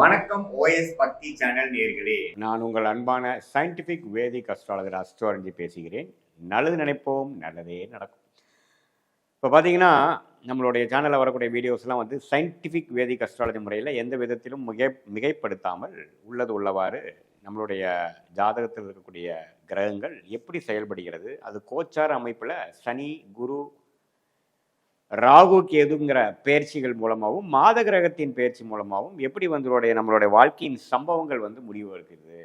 வணக்கம் ஓஎஸ் பக்தி சேனல் நேர்களே. நான் உங்கள் அன்பான சயின்டிஃபிக் வேதிக் அஸ்ட்ராலஜர் அஸ்ட்ரோரஞ்சி பேசுகிறேன். நல்லது நினைப்போம், நல்லதே நடக்கும். இப்போ பார்த்தீங்கன்னா, நம்மளுடைய சேனலில் வரக்கூடிய வீடியோஸ்லாம் வந்து சயின்டிஃபிக் வேதிக் அஸ்ட்ராலஜி முறையில் எந்த விதத்திலும் மிகைப்படுத்தாமல் உள்ளது உள்ளவாறு நம்மளுடைய ஜாதகத்தில் இருக்கக்கூடிய கிரகங்கள் எப்படி செயல்படுகிறது, அது கோச்சார அமைப்பில் சனி, குரு, ராகு கேதுங்கிற பயிற்சிகள் மூலமாகவும் மாத கிரகத்தின் பயிற்சி மூலமாகவும் எப்படி நம்மளுடைய வாழ்க்கையின் சம்பவங்கள் வந்து முடிவு இருக்குது.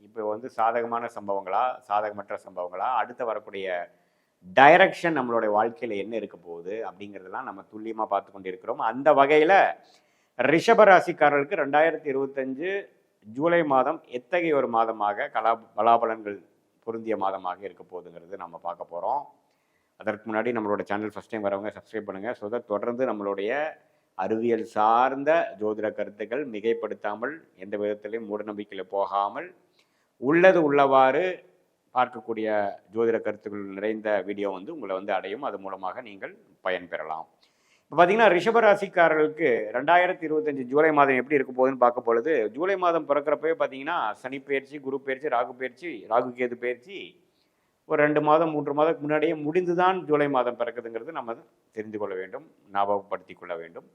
இப்போ வந்து சாதகமான சம்பவங்களா, சாதகமற்ற சம்பவங்களா, அடுத்து வரக்கூடிய டைரக்ஷன் நம்மளுடைய வாழ்க்கையில் என்ன இருக்க போகுது அப்படிங்கிறதெல்லாம் நம்ம துல்லியமாக பார்த்து கொண்டிருக்கிறோம். அந்த வகையில் ரிஷப ராசிக்காரர்களுக்கு 2025 ஜூலை மாதம் எத்தகைய ஒரு மாதமாக பலாபலன்கள் பொருந்திய மாதமாக இருக்க போகுதுங்கிறது நம்ம பார்க்க போகிறோம். அதற்கு முன்னாடி நம்மளோட சேனல் ஃபஸ்ட் டைம் வரவங்க சப்ஸ்கிரைப் பண்ணுங்கள். ஸோ தொடர்ந்து நம்மளுடைய அறிவியல் சார்ந்த ஜோதிட கருத்துக்கள் மிகைப்படுத்தாமல் எந்த விதத்திலையும் மூடநம்பிக்கையில் போகாமல் உள்ளது உள்ளவாறு பார்க்கக்கூடிய ஜோதிட கருத்துக்கள் நிறைந்த வீடியோ வந்து உங்களை வந்து அடையும். அது மூலமாக நீங்கள் பயன்பெறலாம். இப்போ பார்த்தீங்கன்னா ரிஷபராசிக்காரர்களுக்கு 2025 ஜூலை மாதம் எப்படி இருக்க போகுதுன்னு பார்க்க பொழுது, ஜூலை மாதம் பிறக்கிறப்பவே பார்த்தீங்கன்னா சனி பயிற்சி, குரு பயிற்சி, ராகு கேது பயிற்சி ஒரு 2 மாதம் 3 மாதத்துக்கு முன்னாடியே முடிந்து தான் ஜூலை மாதம் பிறக்குதுங்கிறது நம்ம தெரிந்து கொள்ள வேண்டும், ஞாபகப்படுத்தி கொள்ள வேண்டும்.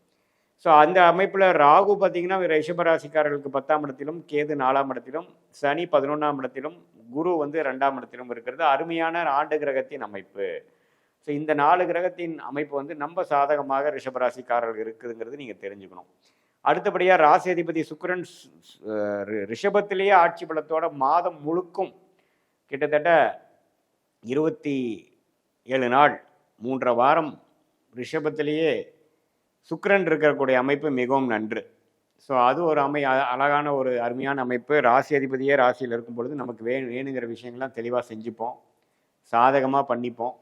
ஸோ அந்த அமைப்பில் ராகு பார்த்தீங்கன்னா ரிஷபராசிக்காரர்களுக்கு 10ஆம் இடத்திலும், கேது 4ஆம் இடத்திலும், சனி 11ஆம் இடத்திலும், குரு வந்து 2ஆம் இடத்திலும் இருக்கிறது. அருமையான ஆண்டு கிரகத்தின் அமைப்பு. ஸோ இந்த 4 கிரகத்தின் அமைப்பு வந்து நம்ம சாதகமாக ரிஷபராசிக்காரர்கள் இருக்குதுங்கிறது நீங்கள் தெரிஞ்சுக்கணும். அடுத்தபடியாக ராசி அதிபதி சுக்கிரன் ரிஷபத்திலேயே ஆட்சி பலத்தோட மாதம் முழுக்கும் கிட்டத்தட்ட 27 நாள் 3.5 வாரம் ரிஷபத்திலேயே சுக்கிரன் இருக்கக்கூடிய அமைப்பு மிகவும் நன்று. ஸோ அது ஒரு அழகான ஒரு அருமையான அமைப்பு. ராசி அதிபதியே ராசியில் இருக்கும் பொழுது நமக்கு வேணுங்கிற விஷயங்கள்லாம் தெளிவாக செஞ்சுப்போம், சாதகமாக பண்ணிப்போம்,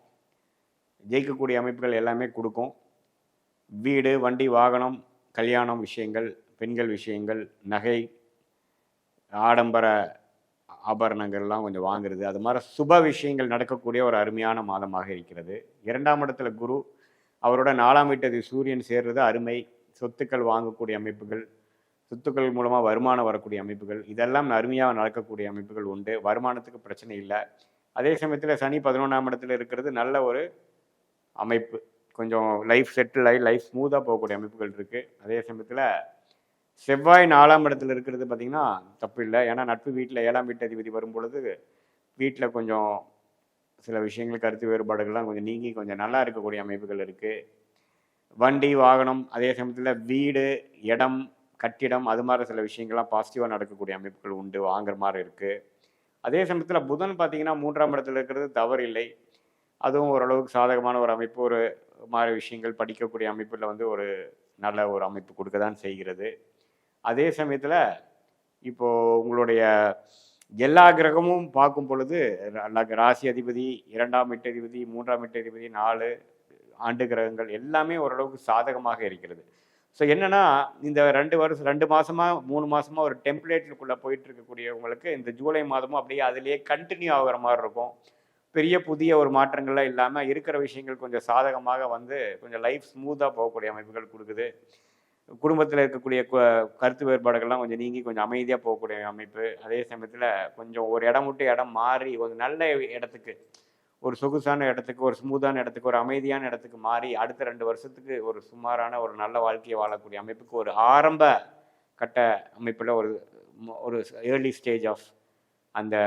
ஜெயிக்கக்கூடிய அமைப்புகள் எல்லாமே கொடுக்கும். வீடு, வண்டி, வாகனம், கல்யாணம் விஷயங்கள், பெண்கள் விஷயங்கள், நகை, ஆடம்பர ஆபரணங்கள்லாம் கொஞ்சம் வாங்குறது, அது மாதிரி சுப விஷயங்கள் நடக்கக்கூடிய ஒரு அருமையான மாதமாக இருக்கிறது. 2ஆம் இடத்துல குரு, அவரோட 4ஆம் வீட்டது சூரியன் சேர்றது அருமை. சொத்துக்கள் வாங்கக்கூடிய அமைப்புகள், சொத்துக்கள் மூலமாக வருமானம் வரக்கூடிய அமைப்புகள், இதெல்லாம் அருமையாக நடக்கக்கூடிய அமைப்புகள் உண்டு. வருமானத்துக்கு பிரச்சனை இல்லை. அதே சமயத்தில் சனி 11ஆம் இடத்துல இருக்கிறது நல்ல ஒரு அமைப்பு. கொஞ்சம் லைஃப் செட்டில் ஆகி லைஃப் ஸ்மூத்தாக போகக்கூடிய அமைப்புகள் இருக்குது. அதே சமயத்தில் செவ்வாய் 4ஆம் இடத்துல இருக்கிறது பார்த்திங்கன்னா தப்பு இல்லை. ஏன்னா நட்பு வீட்டில் 7ஆம் வீட்டு அதிபதி வரும் பொழுது வீட்டில் கொஞ்சம் சில விஷயங்கள் கருத்து வேறுபாடுகள்லாம் கொஞ்சம் நீங்கி கொஞ்சம் நல்லா இருக்கக்கூடிய அமைப்புகள் இருக்குது. வண்டி, வாகனம், அதே சமயத்தில் வீடு, இடம், கட்டிடம், அது மாதிரி சில விஷயங்கள்லாம் பாசிட்டிவாக நடக்கக்கூடிய அமைப்புகள் உண்டு, வாங்குற மாதிரி இருக்குது. அதே சமயத்தில் புதன் பார்த்திங்கன்னா 3ஆம் இடத்துல இருக்கிறது தவறு இல்லை. அதுவும் ஓரளவுக்கு சாதகமான ஒரு அமைப்பு. ஒரு மாதிரி விஷயங்கள் படிக்கக்கூடிய அமைப்பில் வந்து ஒரு நல்ல ஒரு அமைப்பு கொடுக்க தான் செய்கிறது. அதே சமயத்தில் இப்போது உங்களுடைய எல்லா கிரகமும் பார்க்கும் பொழுது ராசி அதிபதி, 2ஆம் வீட்டு அதிபதி, 3ஆம் வீட்டு அதிபதி, 4 ஆண்டு கிரகங்கள் எல்லாமே ஓரளவுக்கு சாதகமாக இருக்கிறது. ஸோ என்னென்னா இந்த 2 மாதமாக 3 மாதமாக ஒரு டெம்ப்ளேட்டுக்குள்ளே போயிட்டு இருக்கக்கூடியவங்களுக்கு இந்த ஜூலை மாதமும் அப்படியே அதிலேயே கண்டினியூ ஆகிற மாதிரி இருக்கும். பெரிய புதிய ஒரு மாற்றங்கள்லாம் இல்லாமல் இருக்கிற விஷயங்கள் கொஞ்சம் சாதகமாக வந்து கொஞ்சம் லைஃப் ஸ்மூத்தாக போகக்கூடிய அமைப்புகள் கொடுக்குது. குடும்பத்தில் இருக்கக்கூடிய கருத்து வேறுபாடுகள்லாம் கொஞ்சம் நீங்கி கொஞ்சம் அமைதியாக போகக்கூடிய அமைப்பு. அதே சமயத்தில் கொஞ்சம் ஒரு இடம் விட்டு இடம் மாறி ஒரு நல்ல இடத்துக்கு, ஒரு சொகுசான இடத்துக்கு, ஒரு ஸ்மூத்தான இடத்துக்கு, ஒரு அமைதியான இடத்துக்கு மாறி அடுத்த 2 வருஷத்துக்கு ஒரு சுமாரான ஒரு நல்ல வாழ்க்கையை வாழக்கூடிய அமைப்புக்கு ஒரு ஆரம்ப கட்ட அமைப்பில் ஒரு ஏர்லி ஸ்டேஜ் ஆஃப் அந்த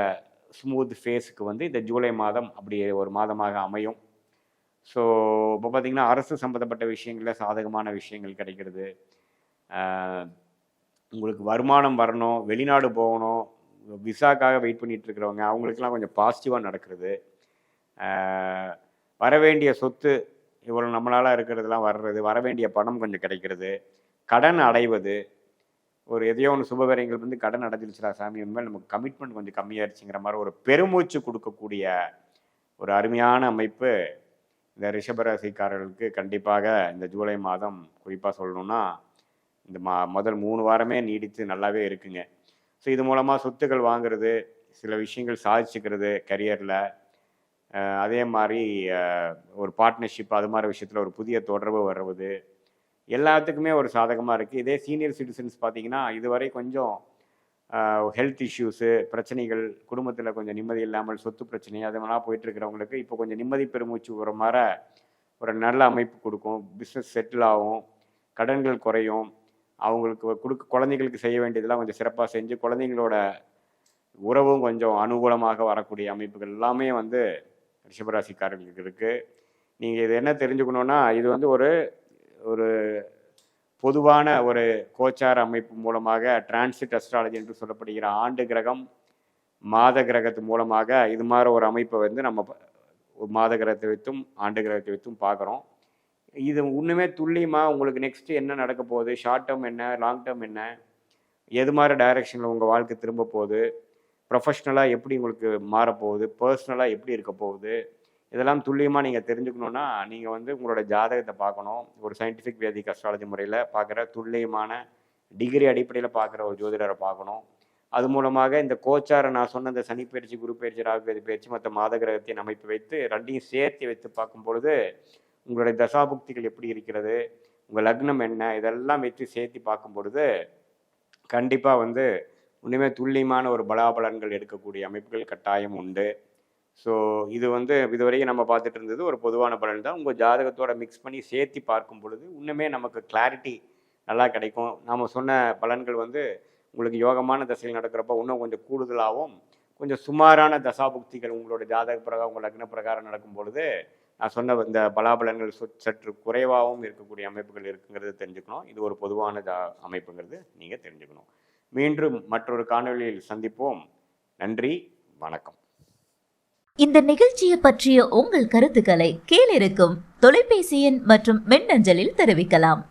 ஸ்மூத் ஃபேஸுக்கு வந்து இந்த ஜூலை மாதம் அப்படி ஒரு மாதமாக அமையும். ஸோ இப்போ பார்த்திங்கன்னா அரசு சம்மந்தப்பட்ட விஷயங்களில் சாதகமான விஷயங்கள் கிடைக்கிறது. உங்களுக்கு வருமானம் வரணும், வெளிநாடு போகணும், விசாக்காக வெயிட் பண்ணிகிட்டு இருக்கிறவங்க அவங்களுக்கெல்லாம் கொஞ்சம் பாசிட்டிவாக நடக்கிறது. வரவேண்டிய சொத்து இவ்வளோ நம்மளால் இருக்கிறதுலாம் வர்றது, வரவேண்டிய பணம் கொஞ்சம் கிடைக்கிறது, கடன் அடைவது, ஒரு எதையோ ஒன்று சுபகாரியங்கள் வந்து கடன் அடைஞ்சிருச்சுடா சாமி, உண்மையில் நமக்கு கமிட்மெண்ட் கொஞ்சம் கம்மியாகிடுச்சுங்கிற மாதிரி ஒரு பெருமூச்சு கொடுக்கக்கூடிய ஒரு அருமையான அமைப்பு இந்த ரிஷபராசிக்காரர்களுக்கு கண்டிப்பாக இந்த ஜூலை மாதம் குறிப்பாக சொல்லணுன்னா இந்த முதல் 3 வாரமே நீடித்து நல்லாவே இருக்குங்க. ஸோ இது மூலமாக சொத்துக்கள் வாங்குறது, சில விஷயங்கள் சாதிச்சுக்கிறது கரியரில், அதே மாதிரி ஒரு பார்ட்னர்ஷிப் அது மாதிரி விஷயத்தில் ஒரு புதிய தொடர்பு வர்றது, எல்லாத்துக்குமே ஒரு சாதகமாக இருக்குது. இதே சீனியர் சிட்டிசன்ஸ் பார்த்தீங்கன்னா இதுவரை கொஞ்சம் ஹெல்த் இஷ்யூஸு, பிரச்சனைகள், குடும்பத்தில் கொஞ்சம் நிம்மதி இல்லாமல் சொத்து பிரச்சனை அதெல்லாம் போயிட்டுருக்கிறவங்களுக்கு இப்போ கொஞ்சம் நிம்மதி பெருமூச்சு வர மாதிரி ஒரு நல்ல அமைப்பு கொடுக்கும். பிஸ்னஸ் செட்டில் ஆகும், கடன்கள் குறையும், அவங்களுக்கு குழந்தைங்களுக்கு செய்ய வேண்டியதெல்லாம் கொஞ்சம் சிறப்பாக செஞ்சு குழந்தைங்களோட உறவும் கொஞ்சம் அனுகூலமாக வரக்கூடிய அமைப்புகள் எல்லாமே வந்து ரிஷபராசிக்காரர்களுக்கு இருக்குது. நீங்கள் இது என்ன தெரிஞ்சுக்கணுன்னா, இது வந்து ஒரு ஒரு பொதுவான ஒரு கோச்சார அமைப்பு மூலமாக டிரான்சிட் அஸ்ட்ராலஜி என்று சொல்லப்படுகிற ஆண்டு கிரகம், மாத கிரகத்து மூலமாக இது மாதிரி ஒரு அமைப்பை வந்து நம்ம மாத கிரகத்தை வைத்தும் ஆண்டு கிரகத்தை வைத்தும் பார்க்குறோம். இது இன்னுமே துல்லியமாக உங்களுக்கு நெக்ஸ்ட்டு என்ன நடக்க போகுது, ஷார்ட் டேர்ம் என்ன, லாங் டேர்ம் என்ன, எது மாதிரி டைரெக்ஷனில் உங்கள் வாழ்க்கை திரும்ப போகுது, ப்ரொஃபஷ்னலாக எப்படி உங்களுக்கு மாறப்போகுது, பர்சனலாக எப்படி இருக்க போகுது, இதெல்லாம் துல்லியமாக நீங்கள் தெரிஞ்சுக்கணுன்னா நீங்கள் வந்து உங்களோட ஜாதகத்தை பார்க்கணும். ஒரு சயின்டிஃபிக் வேதிக் அஸ்ட்ராலஜி முறையில் பார்க்குற துல்லியமான டிகிரி அடிப்படையில் பார்க்குற ஒரு ஜோதிடரை பார்க்கணும். அது மூலமாக இந்த கோச்சாரை நான் சொன்ன இந்த சனி பயிற்சி, குரு பயிற்சி, ராகு கேது பயிற்சி மற்ற மாத கிரகத்தின் அமைப்பு வைத்து ரெண்டையும் சேர்த்து வைத்து பார்க்கும் பொழுது உங்களுடைய தசாபுக்திகள் எப்படி இருக்கிறது, உங்கள் லக்னம் என்ன, இதெல்லாம் வச்சு சேர்த்து பார்க்கும் பொழுது கண்டிப்பாக வந்து இன்னுமே துல்லியமான ஒரு பலாபலன்கள் எடுக்கக்கூடிய அமைப்புகள் கட்டாயம் உண்டு. ஸோ இது வந்து இதுவரைக்கும் நம்ம பார்த்துட்டு இருந்தது ஒரு பொதுவான பலன் தான். உங்கள் ஜாதகத்தோட மிக்ஸ் பண்ணி சேர்த்து பார்க்கும் பொழுது இன்னுமே நமக்கு கிளாரிட்டி நல்லா கிடைக்கும். நாம் சொன்ன பலன்கள் வந்து உங்களுக்கு யோகமான தசையில் நடக்கிறப்ப இன்னும் கொஞ்சம் கூடுதலாகவும், கொஞ்சம் சுமாரான தசாபுக்திகள் உங்களோட ஜாதக பிரகாரம் உங்கள் லக்ன பிரகாரம் நடக்கும் பொழுது நான் சொன்ன இந்த பலாபலன்கள் சற்று குறைவாகவும் இருக்கக்கூடிய அமைப்புகள் இருக்குங்கிறது தெரிஞ்சுக்கணும். இது ஒரு பொதுவான அமைப்புங்கிறது நீங்கள் தெரிஞ்சுக்கணும். மீண்டும் மற்றொரு காணொளியில் சந்திப்போம். நன்றி, வணக்கம். இந்த நிகழ்ச்சியை பற்றிய உங்கள் கருத்துக்களை கீழிருக்கும் தொலைபேசி எண் மற்றும் மின்னஞ்சலில் தெரிவிக்கலாம்.